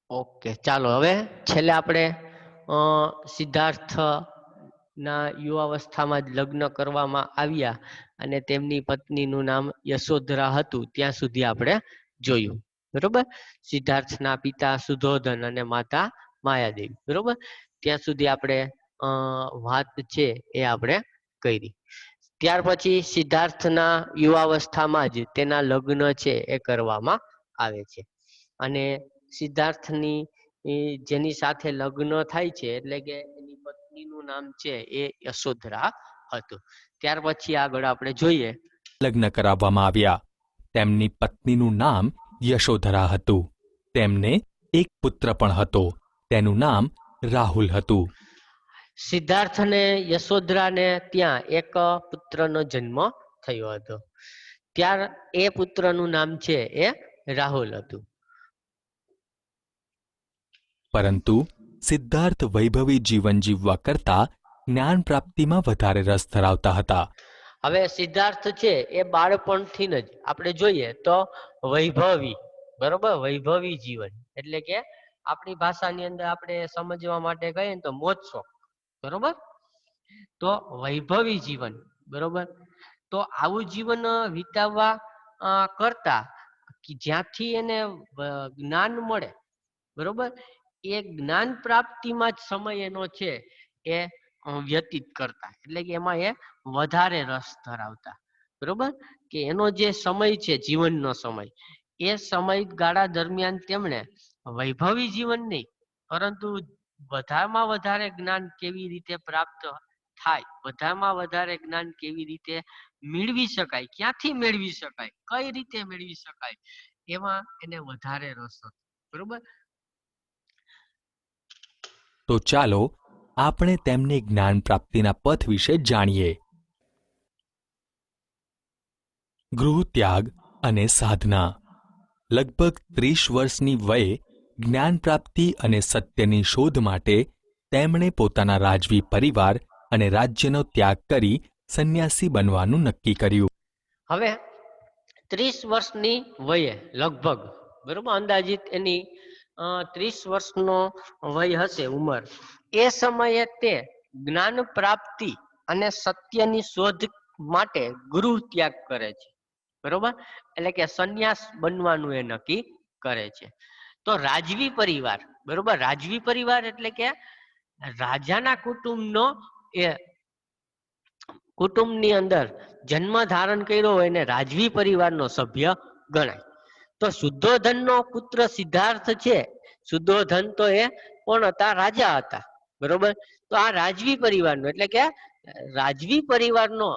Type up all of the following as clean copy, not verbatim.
Okay, ચાલો હવે છેલ્લે આપણે સિદ્ધાર્થ ના યુવાવસ્થામાં જ લગ્ન કરવામાં આવ્યા અને તેમની પત્નીનું નામ યશોધરા હતું ત્યાં સુધી આપણે જોયું. બરોબર. સિદ્ધાર્થના પિતા સુધોધન અને માતા માયાદેવી. બરોબર. ત્યાં સુધી આપણે વાત છે એ આપણે કરી. ત્યાર પછી સિદ્ધાર્થના યુવાવસ્થામાં જ તેના લગ્ન છે એ કરવામાં આવે છે અને સિદ્ધાર્થની જેની સાથે લગ્ન થાય છે એટલે કે એની પત્નીનું નામ છે એ યશોધરા હતું. ત્યાર પછી આગળ આપણે જોઈએ લગ્ન કરાવવામાં આવ્યા. તેમની પત્નીનું નામ યશોધરા હતું. તેમને એક પુત્ર પણ હતો. તેનું નામ રાહુલ હતું. સિદ્ધાર્થ અને યશોધરાને ત્યાં એક પુત્રનો જન્મ થયો હતો. ત્યાર એ પુત્રનું નામ છે એ રાહુલ હતું. પરંતુ સિદ્ધાર્થ વૈભવી જીવન જીવવા કરતા જ્ઞાન પ્રાપ્તિમાં વધારે રસ ધરાવતા હતા. હવે સિદ્ધાર્થ છે એ બાળપણથી જ આપણે જોઈએ તો વૈભવી, બરોબર, વૈભવી જીવન એટલે કે આપણી ભાષાની અંદર આપણે સમજવા માટે કહીએ તો મોજશો, બરોબર. તો વૈભવી જીવન, બરોબર. તો આવું જીવન વિતાવવા કરતા જ્યાંથી એને જ્ઞાન મળે, બરોબર, એ જ્ઞાન પ્રાપ્તિમાં જ સમય એનો છે એ વ્યતીત કરતા, એટલે કે એમાં એ વધારે રસ ધરાવતા. બરોબર. કે એનો જે સમય છે જીવનનો સમય, એ સમયગાળા દરમિયાન તેમણે વૈભવી જીવન નહીં પરંતુ વધારેમાં વધારે જ્ઞાન કેવી રીતે પ્રાપ્ત થાય, બધામાં વધારે જ્ઞાન કેવી રીતે મેળવી શકાય, ક્યાંથી મેળવી શકાય, કઈ રીતે મેળવી શકાય, એમાં એને વધારે રસ હતો. બરોબર. તો ચાલો આપણે તેમની જ્ઞાન પ્રાપ્તિના પથ વિશે જાણીએ. ગૃહત્યાગ અને સાધના. લગભગ 30 વર્ષની વયે જ્ઞાન પ્રાપ્તિ અને સત્યની શોધ માટે તેમણે પોતાના રાજવી પરિવાર અને રાજ્યનો ત્યાગ કરી સંન્યાસી બનવાનું નક્કી કર્યું. હવે 30 વર્ષની વયે લગભગ, બરોબર, અંદાજિત એની 30 વર્ષનો વય હશે ઉંમર. એ સમયે તે જ્ઞાન પ્રાપ્તિ અને સત્યની શોધ માટે ગૃહ ત્યાગ કરે છે. બરોબર. એટલે કે સંન્યાસ બનવાનું એ નક્કી કરે છે. તો રાજવી પરિવાર, બરોબર, રાજવી પરિવાર એટલે કે રાજાના કુટુંબનો એ કુટુંબની અંદર જન્મ ધારણ કર્યો હોય ને રાજવી પરિવારનો સભ્ય ગણાય. તો શુદ્ધોધનનો પુત્ર સિદ્ધાર્થ છે. શુદ્ધોધન તો એ કોણ હતા? રાજા હતા. બરોબર. તો આ રાજવી પરિવારનો એટલે કે રાજવી પરિવારનો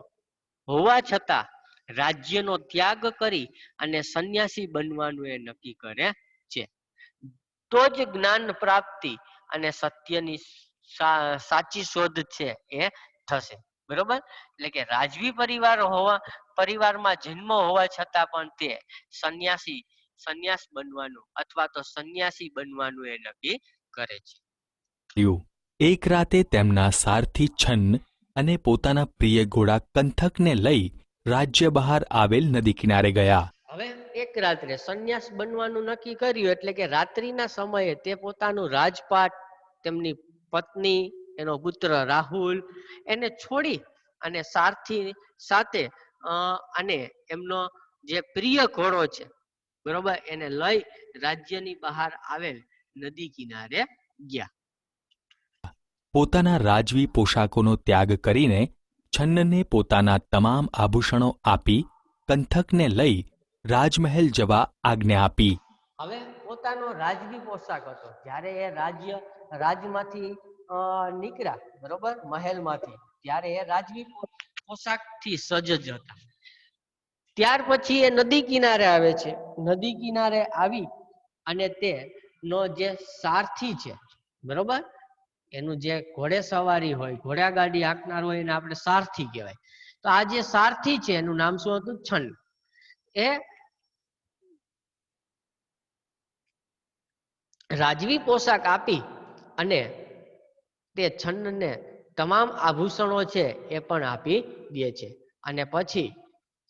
હોવા છતાં રાજ્યનો ત્યાગ કરી અને સંન્યાસી બનવાનું એ નક્કી કરે છે. તો જ જ્ઞાન પ્રાપ્તિ અને સત્યની સાચી શોધ છે એ થશે. બરોબર. એટલે કે રાજવી પરિવારમાં જન્મ હોવા છતાં પણ તે સંન્યાસ બનવાનું અથવા તો સંન્યાસી બનવાનું એ નક્કી કરે છે. એક રાતે તેમના સારથી છન્ન અને પોતાના પ્રિય ઘોડા કંથકને લઈ રાજ્ય બહાર આવેલ નદી કિનારે ગયા. હવે એક રાત્રે સંન્યાસ બનવાનું નક્કી કર્યું એટલે કે રાત્રિના સમયે તે પોતાનું રાજપાટ, તેમની પત્ની, એનો પુત્ર રાહુલ એને છોડી અને સારથી સાથે અને એમનો જે પ્રિય ઘોડો છે, બરોબર, એને લઈ રાજ્યની બહાર આવેલ નદી કિનારે ગયા. પોતાના રાજવી પોશાકોનો ત્યાગ કરીને છન્નને પોતાના તમામ આભૂષણો આપી કંથકને લઈ રાજમહેલ જવા આજ્ઞા આપી. હવે પોતાનો રાજવી પોશાક હતો. જ્યારે એ રાજમાંથી નીકળ્યા, બરોબર, મહેલમાંથી, ત્યારે એ રાજવી પોશાકથી સજ્જ હતા. ત્યાર પછી એ નદી કિનારે આવે છે. નદી કિનારે આવી અને તે નો જે સારથી છે, બરોબર, એનું જે ઘોડે સવારી હોય, ઘોડાગાડી હાંકનાર હોય એને આપણે સારથી કહેવાય. તો આ જે સારથી છે એનું નામ શું હતું? છન્ન. એ રાજવી પોશાક આપી અને તે છન્નને તમામ આભૂષણો છે એ પણ આપી દે છે અને પછી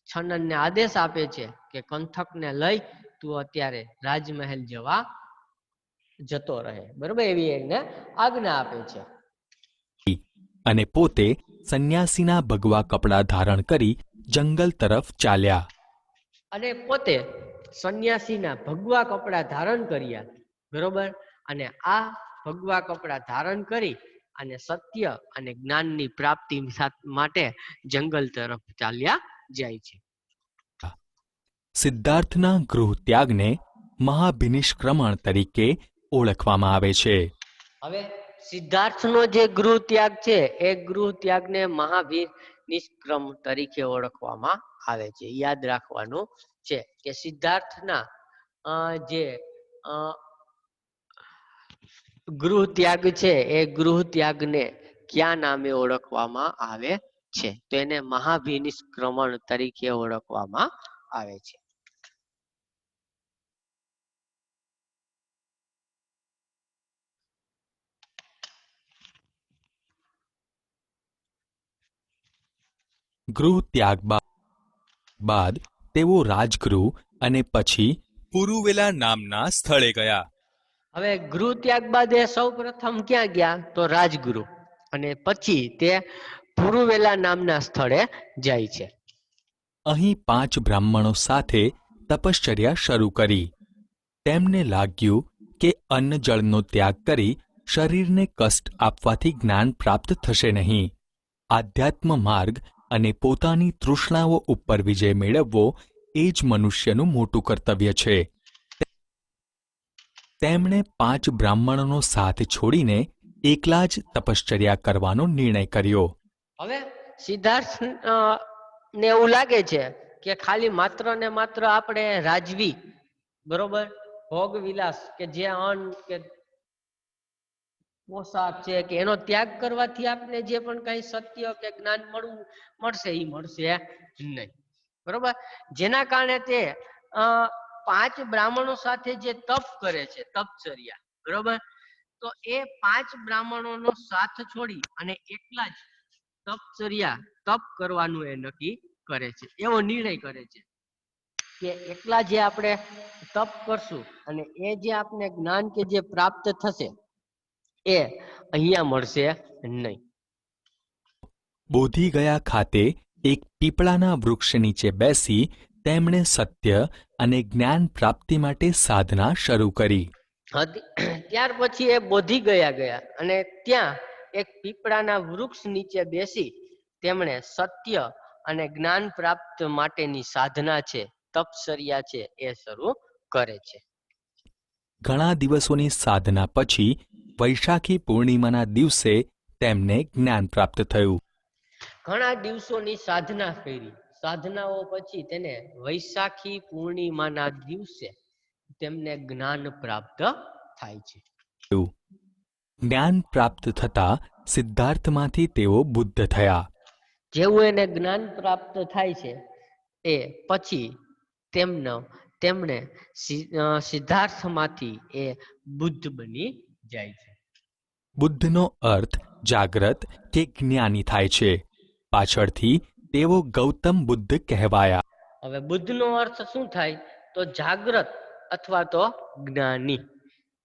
છન્નને આદેશ આપે છે કે કંથકને લઈ તું અત્યારે રાજમહેલ જવા જતો રહે, બરોબર, એવી એને આજ્ઞા આપે છે. અને પોતે સંન્યાસીના ભગવા કપડાં ધારણ કરી જંગલ તરફ ચાલ્યા. અને પોતે સંન્યાસીના ભગવા કપડાં ધારણ કર્યા, બરોબર, અને આ ભગવા કપડાં ધારણ કરી અને સત્ય અને જ્ઞાનની પ્રાપ્તિ માટે જંગલ તરફ ચાલ્યા જાય છે. સિદ્ધાર્થના ગૃહ ત્યાગને મહાભિનિષ્ક્રમણ તરીકે ઓળખવામાં આવે છે. હવે સિદ્ધાર્થનો જે ગૃહ ત્યાગ છે એ ગૃહ ત્યાગને મહાવીર નિષ્ક્રમ તરીકે ઓળખવામાં આવે છે. યાદ રાખવાનું છે કે સિદ્ધાર્થના જે ગૃહ ત્યાગ છે એ ગૃહ ત્યાગને કયા નામે ઓળખવામાં આવે છે? તો એને મહાભિનિષ્ક્રમણ તરીકે ઓળખવામાં આવે છે. ગૃહ ત્યાગ બાદ તેઓ રાજગૃહ અને પછી પુરુવેલા નામના સ્થળે ગયા. હવે ગૃહ ત્યાગ બાદ એ સૌ પ્રથમ ક્યાં ગયા? તો રાજગૃહ, અને પછી તે પુરુવેલા નામના સ્થળે જાય છે. અહીં 5 બ્રાહ્મણો સાથે તપશ્ચર્યા શરૂ કરી. તેમને લાગ્યું કે અન્ન જળનો ત્યાગ કરી શરીરને કષ્ટ આપવાથી જ્ઞાન પ્રાપ્ત થશે નહીં. આધ્યાત્મ માર્ગ અને પોતાની તૃષ્ણાઓ ઉપર વિજય મેળવવો એ જ મનુષ્યનું મોટું કર્તવ્ય છે. તેમણે 5 બ્રાહ્મણોનો સાથ છોડીને એકલા જ તપશ્ચર્યા કરવાનો નિર્ણય કર્યો. હવે સિદ્ધાર્થ ને એવું લાગે છે કે ખાલી માત્ર ને માત્ર આપણે રાજવી, બરોબર, ભોગ વિલાસ કે જે અન્ન કે પોશાક છે કે એનો ત્યાગ કરવાથી આપણે જે પણ કઈ સત્ય કે જ્ઞાન મળશે એ મળશે નહીં, બરોબર. જેના કારણે તે 5 બ્રાહ્મણો સાથે જે તપ કરે છે, તપચર્યા, બરોબર, તો એ 5 બ્રાહ્મણોનો સાથ છોડી અને એકલા જ તપચર્યા, તપ કરવાનું એ નક્કી કરે છે. એવો નિર્ણય કરે છે કે એકલા જે આપણે તપ કરશું અને એ જે આપણે જ્ઞાન કે જે પ્રાપ્ત થશે એ અહીંયા મળશે નહીં. બોધિગયા ખાતે એક પીપળાના વૃક્ષ નીચે બેસી તેમણે સત્ય અને જ્ઞાન પ્રાપ્તિ માટે સાધના શરૂ કરી. ત્યાર પછી એ બોધિગયા અને ત્યાં એક પીપળાના વૃક્ષ નીચે બેસી તેમણે સત્ય અને જ્ઞાન પ્રાપ્ત માટેની સાધના છે, તપશ્ચર્યા છે, એ શરૂ કરે છે. ઘણા દિવસોની સાધના પછી વૈશાખી પૂર્ણિમાના દિવસે તેમને જ્ઞાન પ્રાપ્ત થયું. ઘણા દિવસોની સાધના કરી, સાધનાઓ પછી તેને વૈશાખી પૂર્ણિમાના દિવસે તેમને જ્ઞાન પ્રાપ્ત થાય છે. જ્ઞાન પ્રાપ્ત થતા સિદ્ધાર્થમાંથી તેઓ બુદ્ધ થયા. જેવું એને જ્ઞાન પ્રાપ્ત થાય છે એ પછી તેમણે સિદ્ધાર્થમાંથી એ બુદ્ધ બની જાય છે. બુદ્ધનો અર્થ જાગ્રત કે જ્ઞાની થાય છે. પાછળથી તેઓ ગૌતમ બુદ્ધ કહેવાયા. હવે બુદ્ધનો અર્થ શું થાય? તો જાગ્રત અથવા તો જ્ઞાની,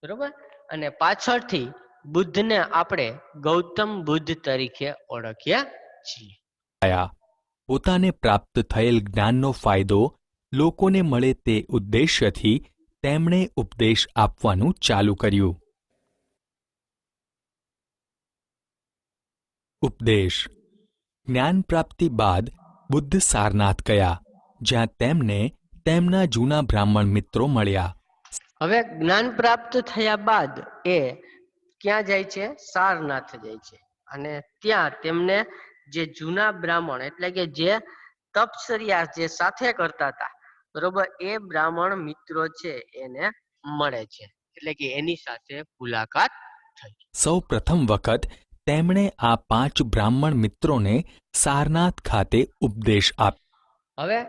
બરોબર, અને પાછળથી બુદ્ધને આપણે ગૌતમ બુદ્ધ તરીકે ઓળખ્યા છીએ. પોતાને પ્રાપ્ત થયેલ જ્ઞાનનો ફાયદો લોકોને મળે તે ઉદ્દેશ્યથી તેમણે ઉપદેશ આપવાનું ચાલુ કર્યું. ઉપદેશ. જ્ઞાન પ્રાપ્તિ બાદ બુદ્ધ સારનાથ ગયા, જ્યાં તેમને તેમના જૂના બ્રાહ્મણ મિત્રો મળ્યા. હવે જ્ઞાન પ્રાપ્ત થયા બાદ એ ક્યાં જાય છે? સારનાથ જાય છે, અને ત્યાં તેમને જે જૂના બ્રાહ્મણ એટલે કે જે તપશ્ચર્યા જે સાથે કરતા હતા, બરોબર, એ બ્રાહ્મણ મિત્રો છે એને મળે છે, એટલે કે એની સાથે મુલાકાત થઈ. સૌ પ્રથમ વખત તેમણે આ 5 બ્રાહ્મણ મિત્રોને સારનાથ ખાતે ઉપદેશ આપ્યો. હવે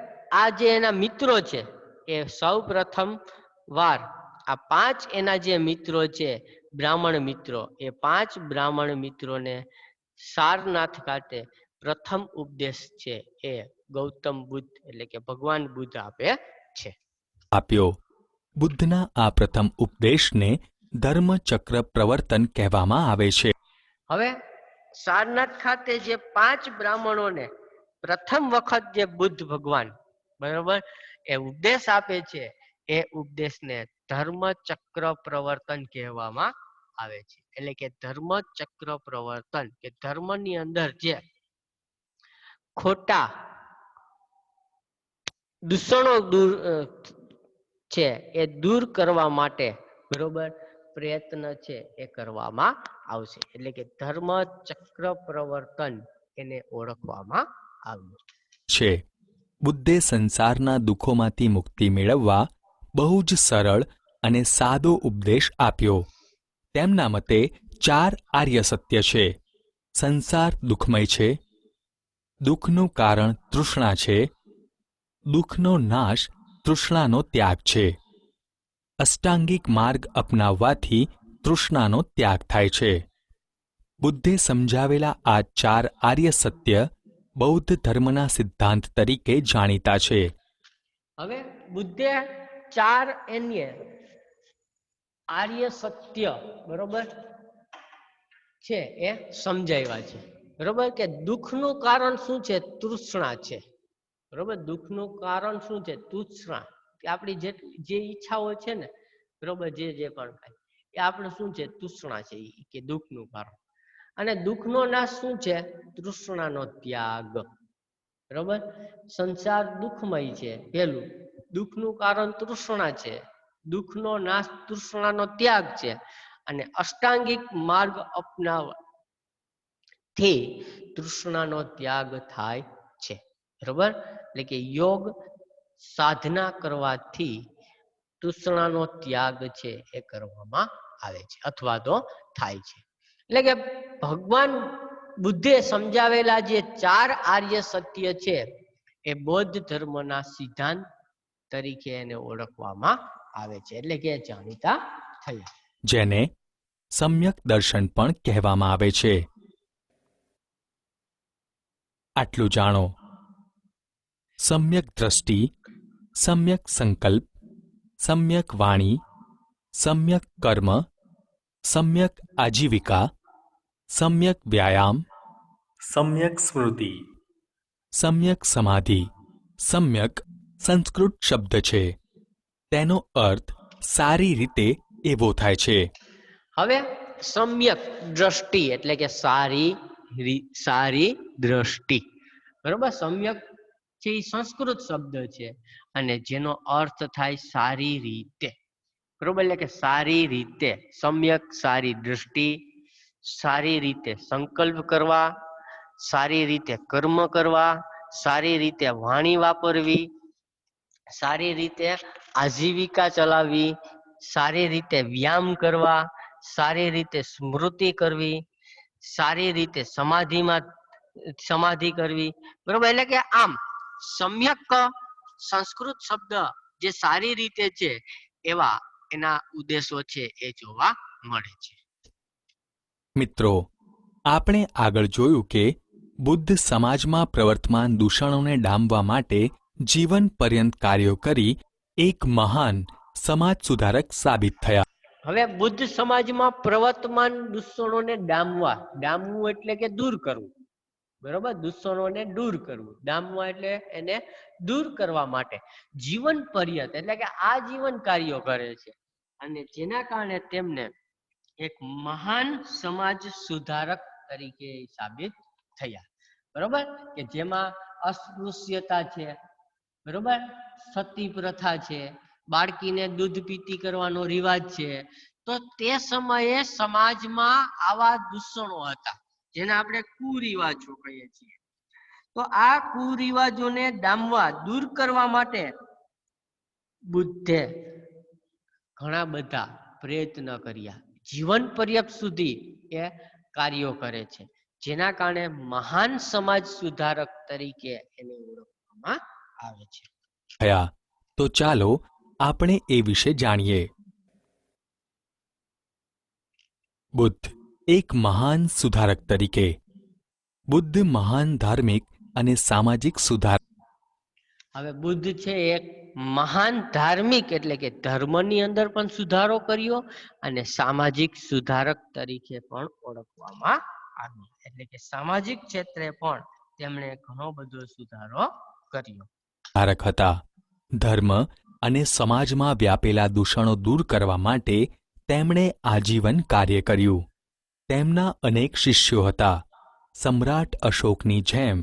આ જે એના મિત્રો છે એ સૌ પ્રથમ વાર આ 5 એના જે મિત્રો છે, બ્રાહ્મણ મિત્રો, એ 5 બ્રાહ્મણ મિત્રોને સારનાથ ખાતે પ્રથમ ઉપદેશ છે એ ગૌતમ બુદ્ધ એટલે કે ભગવાન બુદ્ધ આપે છે. બુદ્ધના આ પ્રથમ ઉપદેશને ધર્મચક્ર પ્રવર્તન કહેવામાં આવે છે. હવે સારનાથ ખાતે જે 5 બ્રાહ્મણોને પ્રથમ વખત જે બુદ્ધ ભગવાન બરોબર એ ઉપદેશ આપે છે, એ ઉપદેશને ધર્મચક્ર પ્રવર્તન કહેવામાં આવે છે. એટલે કે ધર્મચક્ર પ્રવર્તન કે ધર્મની અંદર જે ખોટા દૂષણો દૂર છે એ દૂર કરવા માટે બરોબર પ્રયત્ન છે એ કરવામાં આવશે. એટલે કે ધર્મચક્ર પ્રવર્તન એને ઓળખવામાં આવ્યું છે. બુદ્ધે સંસારના દુઃખોમાંથી મુક્તિ મેળવવા બહુ જ સરળ અને સાદો ઉપદેશ આપ્યો. તેમના મતે 4 આર્ય સત્ય છે. સંસાર દુઃખમય છે, દુઃખનું કારણ તૃષ્ણા છે, દુઃખનો નાશ તૃષ્ણાનો ત્યાગ છે, અષ્ટાંગિક માર્ગ અપનાવવાથી તૃષ્ણાનો ત્યાગ થાય છે. બુદ્ધે સમજાવેલા આ 4 આર્ય સત્ય બૌદ્ધ ધર્મના સિદ્ધાંત તરીકે જાણીતા છે. હવે બુદ્ધે 4 અન્ય આર્ય સત્ય બરોબર છે એ સમજાવ્યા છે. બરોબર કે દુઃખનું કારણ શું છે? તૃષ્ણા છે. બરોબર, દુઃખનું કારણ શું છે? તૃષ્ણા. કે આપણી જે ઈચ્છાઓ છે ને બરોબર જે પણ કાંઈ એ આપણે શું છે? તૃષ્ણા છે કે દુઃખનું કારણ. અને દુઃખનો નાશ શું છે? તૃષ્ણાનો ત્યાગ. બરોબર, સંસાર દુઃખમય છે. પહેલું દુઃખનું કારણ તૃષ્ણા છે, દુઃખનો નાશ તૃષ્ણાનો ત્યાગ છે. અને અષ્ટાંગિક માર્ગ અપનાવવાથી તૃષ્ણાનો ત્યાગ થાય છે. બરોબર, એટલે કે યોગ સાધના કરવાથી તૃષ્ણાનો ત્યાગ છે એ કરવામાં આવે છે અથવા તો થાય છે. એટલે કે ભગવાન બુદ્ધે સમજાવેલા જે 4 આર્ય સત્ય છે એ બૌદ્ધ ધર્મના સિદ્ધાંત તરીકે એને ઓળખવામાં આવે છે. એટલે કે જાણીતા થયા, જેને સમ્યક દર્શન પણ કહેવામાં આવે છે. આટલું જાણો. સમ્યક દ્રષ્ટિ, સમ્યક સંકલ્પ, સમ્યક વાણી, સમ્યક કર્મ, સમ્યક આજીવિકા, સમ્યક વ્યાયામ, સમ્યક સ્મૃતિ, સમ્યક સમાધિ. સમ્યક સંસ્કૃત શબ્દ છે. તેનો અર્થ સારી રીતે એવો થાય છે. હવે સમ્યક દ્રષ્ટિ એટલે કે સારી દ્રષ્ટિ. બરોબર, સમ્યક છે એ સંસ્કૃત શબ્દ છે અને જેનો અર્થ થાય સારી રીતે. બરોબર, એટલે કે સારી રીતે સમ્યક સારી દ્રષ્ટિ, સારી રીતે સંકલ્પ કરવા, સારી રીતે કર્મ કરવા, સારી રીતે વાણી વાપરવી, સારી રીતે આજીવિકા ચલાવવી, સારી રીતે વ્યાયામ કરવા, સારી રીતે સ્મૃતિ કરવી, સારી રીતે સમાધિ કરવી. બરોબર, એટલે કે આમ સમ્યક સંસ્કૃત શબ્દ જે સારી રીતે છે એવા એના ઉદ્દેશો છે એ જોવા મળે છે. મિત્રો, આપણે આગળ જોયું કે બુદ્ધ સમાજમાં પ્રવર્તમાન દૂષણોને ડામવા માટે જીવન પર્યંત કાર્યો કરી એક મહાન સમાજ સુધારક સાબિત થયા. હવે બુદ્ધ સમાજમાં પ્રવર્તમાન દૂષણોને ડામવું એટલે કે દૂર કરવું. બરોબર, દૂષણોને દૂર કરવું, ડામવા એટલે એને દૂર કરવા માટે જીવન પર્યંત એટલે કે આજીવન કાર્યો કરે છે. અને જેના કારણે તેમને એક મહાન સમાજ સુધારક તરીકે સાબિત થયા. બરોબર, કે જેમાં અસ્પૃશ્યતા છે, બરોબર, સતી પ્રથા છે, બાળકીને દૂધ પીતી કરવાનો રિવાજ છે. તો તે સમયે સમાજમાં આવા દૂષણો હતા જેને આપણે કુરિવાજો કહીએ છીએ. તો આ કુરિવાજોને ડામવા દૂર કરવા માટે બુદ્ધે ઘણા બધા પ્રયત્ન કર્યા. જીવન પર્યંત સુધી એ કાર્યો કરે છે, જેના કારણે મહાન સમાજ સુધારક તરીકે એને ઓળખવામાં આવે છે. તો ચાલો આપણે એ વિશે જાણીએ. બુદ્ધ એક મહાન સુધારક તરીકે. બુદ્ધ મહાન ધાર્મિક અને સામાજિક સુધારક. હવે બુદ્ધ છે એક મહાન ધાર્મિક એટલે કે ધર્મની અંદર પણ સુધારો કર્યો અને સામાજિક સુધારક તરીકે પણ ઓળખવામાં આવ્યો. એટલે કે સામાજિક ક્ષેત્રે પણ તેમણે ઘણો બધો સુધારો કર્યો. ધારક હતા. ધર્મ અને સમાજમાં વ્યાપેલા દૂષણો દૂર કરવા માટે તેમણે આજીવન કાર્ય કર્યું. તેમના અનેક શિષ્યો હતા. સમ્રાટ અશોકની જેમ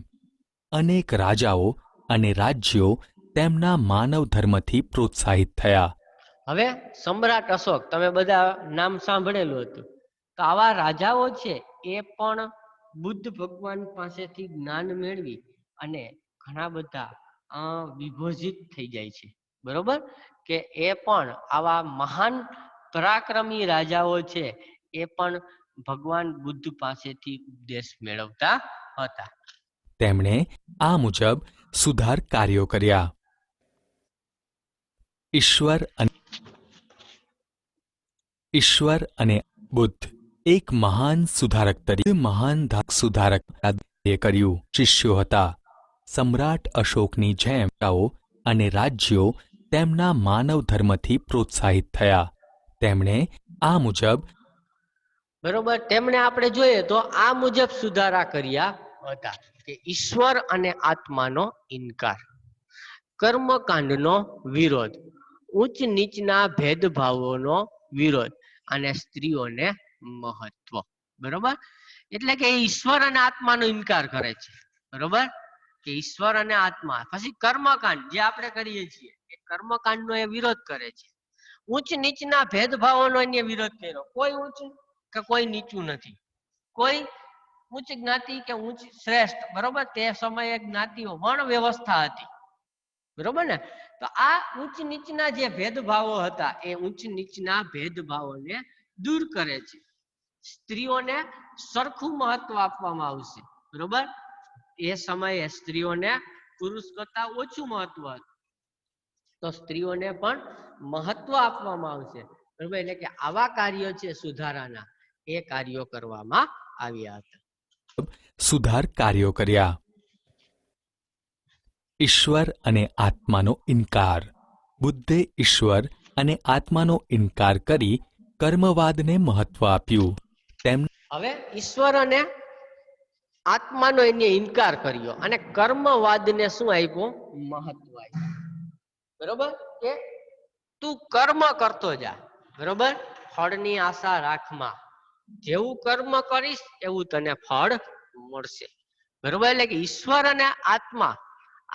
અનેક રાજાઓ અને રાજ્યો તેમના માનવ ધર્મથી પ્રોત્સાહિત થયા. હવે સમ્રાટ અશોક તમે બધા નામ સાંભળેલું હતું. તો આવા રાજાઓ છે એ પણ બુદ્ધ ભગવાન પાસેથી જ્ઞાન મેળવી અને ઘણા બધા વિભોજિત થઈ જાય છે. બરોબર કે એ પણ આવા મહાન પરાક્રમી રાજાઓ છે એ પણ ભગવાન બુદ્ધ પાસેથી ઉપદેશ મેળવતા હતા. તેમણે આ મુજબ સુધાર કાર્યો કર્યા. ઈશ્વર અને બુદ્ધ એક મહાન સુધારક તરીકે સુધારક કર્યું. શિષ્યો હતા. સમ્રાટ અશોકની જેમ અને રાજ્યો તેમના માનવ ધર્મથી પ્રોત્સાહિત થયા. તેમણે આ મુજબ બરોબર તેમણે આપણે જોઈએ તો આ મુજબ સુધારા કર્યા હતા કે ઈશ્વર અને આત્માનો ઇનકાર, કર્મકાંડનો વિરોધ, ઉચ્ચ નીચના ભેદભાવોનો વિરોધ અને સ્ત્રીઓને મહત્વ. બરોબર એટલે કે ઈશ્વર અને આત્માનો ઇનકાર કરે છે. બરોબર કે ઈશ્વર અને આત્મા. પછી કર્મકાંડ જે આપણે કરીએ છીએ એ કર્મકાંડનો એ વિરોધ કરે છે. ઉચ્ચ નીચના ભેદભાવોનો એને વિરોધ કર્યો. કોઈ ઊંચું કે કોઈ નીચું નથી, કોઈ ઉચ્ચ જ્ઞાતિ કે ઉચ્ચ શ્રેષ્ઠ. બરોબર તે સમયે જ્ઞાતિઓ વર્ણ વ્યવસ્થા હતી. બરોબર ને. તો આ ઉચ્ચ નીચના જે ભેદભાવો હતા એ ઉચ્ચ નીચના ભેદભાવોને દૂર કરે છે. સ્ત્રીઓને સરખું મહત્વ આપવામાં આવશે. બરોબર એ સમયે સ્ત્રીઓને પુરુષ કરતા ઓછું મહત્વ હતું, તો સ્ત્રીઓને પણ મહત્વ આપવામાં આવશે. બરોબર એટલે કે આવા કાર્યો છે સુધારાના, એ કાર્યો કરવામાં આવ્યા હતા. સુધાર કાર્યો કર્યા. ઈશ્વર અને આત્માનો ઇનકાર. બુદ્ધે ઈશ્વર અને આત્માનો ઇનકાર કરી કર્મવાદને મહત્વ આપ્યું. હવે ઈશ્વર અને આત્માનો એને ઇનકાર કર્યો અને કર્મવાદને શું આપ્યું? મહત્વ આપ્યું. બરોબર કે તું કર્મ કરતો જા. બરોબર ફળની આશા રાખમાં, જેવું કર્મ કરીશ એવું તને ફળ મળશે. બરોબર એટલે કે ઈશ્વર અને આત્મા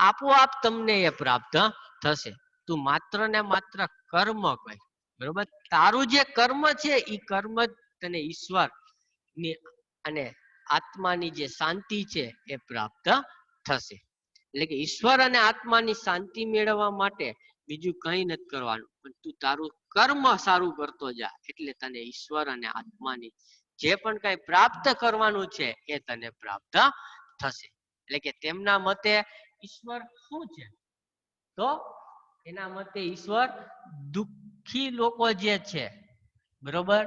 આપોઆપ તમને એ પ્રાપ્ત થશે. તું માત્ર ને માત્ર કર્મ કર. બરોબર તારું જે કર્મ છે એ કર્મ જ તને ઈશ્વર ની અને આત્માની જે શાંતિ છે એ પ્રાપ્ત થશે. એટલે કે ઈશ્વર અને આત્માની શાંતિ મેળવવા માટે બીજું કઈ નથી કરવાનું, પણ તું તારું કર્મ સારું કરતો જા એટલે તને ઈશ્વર અને આત્માની જે પણ કઈ પ્રાપ્ત કરવાનું છે એ તને પ્રાપ્ત થશે. એટલે કે તેમના મતે ઈશ્વર શું છે? તો એના મતે ઈશ્વર દુઃખી લોકો જે છે, બરોબર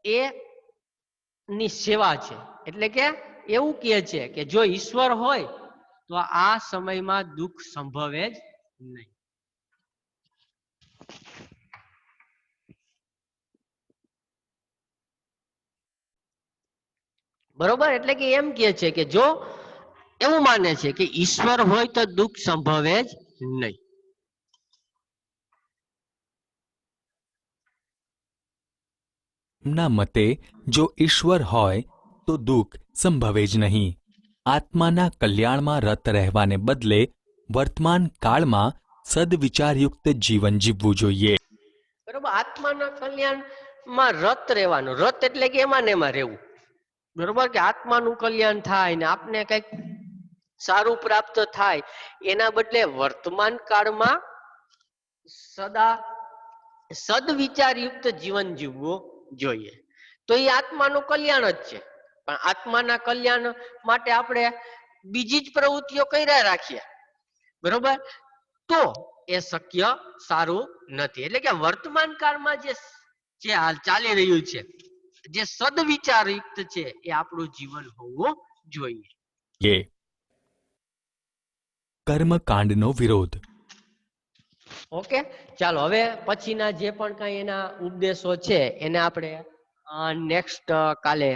એ ની સેવા છે. એટલે કે એવું કહે છે કે જો ઈશ્વર હોય તો આ સમયમાં દુઃખ સંભવે જ નહીં. બરોબર એટલે કે એમ કે છે કે જો એવું માને છે કે ઈશ્વર હોય તો દુઃખ સંભવે જ નહીં. એમના મતે જો ઈશ્વર હોય તો દુઃખ સંભવે જ નહીં. આત્માના કલ્યાણમાં રત રહેવાને બદલે વર્તમાન કાળમાં સદવિચારયુક્ત જીવન જીવવું જોઈએ. બરોબર આત્માના કલ્યાણમાં રત રહેવાનું. રત એટલે કે એમાં ને એમાં રહેવું. બરોબર કે આત્માનું કલ્યાણ થાય ને આપને કઈક સારું પ્રાપ્ત થાય એના બદલે વર્તમાન કાળમાં સદા સદવિચારયુક્ત જીવન જીવવું જોઈએ. તો એ આત્માનું કલ્યાણ જ છે. પણ આત્માના કલ્યાણ માટે આપણે બીજી જ પ્રવૃત્તિઓ કર્યા રાખીએ, બરોબર તો એ શક્ય સારું નથી. એટલે કે વર્તમાન કાળમાં જે હાલ ચાલી રહ્યું છે, જે સદવિચારયુક્ત છે એ આપણું જીવન હોવું જોઈએ. કર્મકાંડનો વિરોધ. ઓકે, ચાલો હવે પછીના જે પણ કઈ એના ઉપદેશો છે એને આપણે નેક્સ્ટ કાલે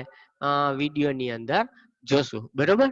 વિડીયોની અંદર જોશું. બરોબર.